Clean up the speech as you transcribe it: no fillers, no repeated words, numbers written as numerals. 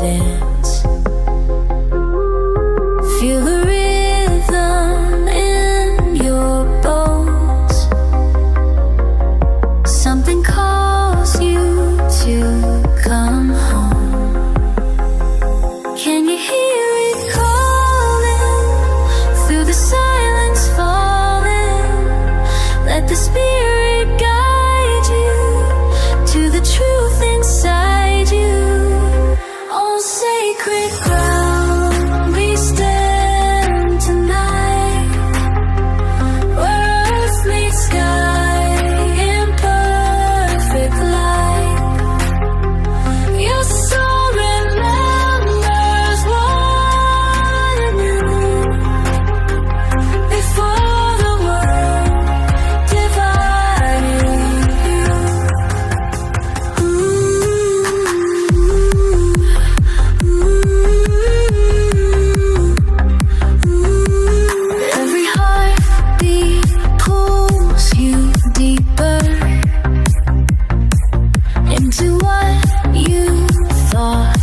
dance. Feel the rhythm in your bones. Something calls you to come home. Can you hear it calling through the silence falling? Let the spirit guide you to the truth inside you. On sacred ground we stand tonight, where earth meets sky in perfect light. Your soul remembers what it knew before the world divided you. Every heartbeat pulls you deeper into what you thought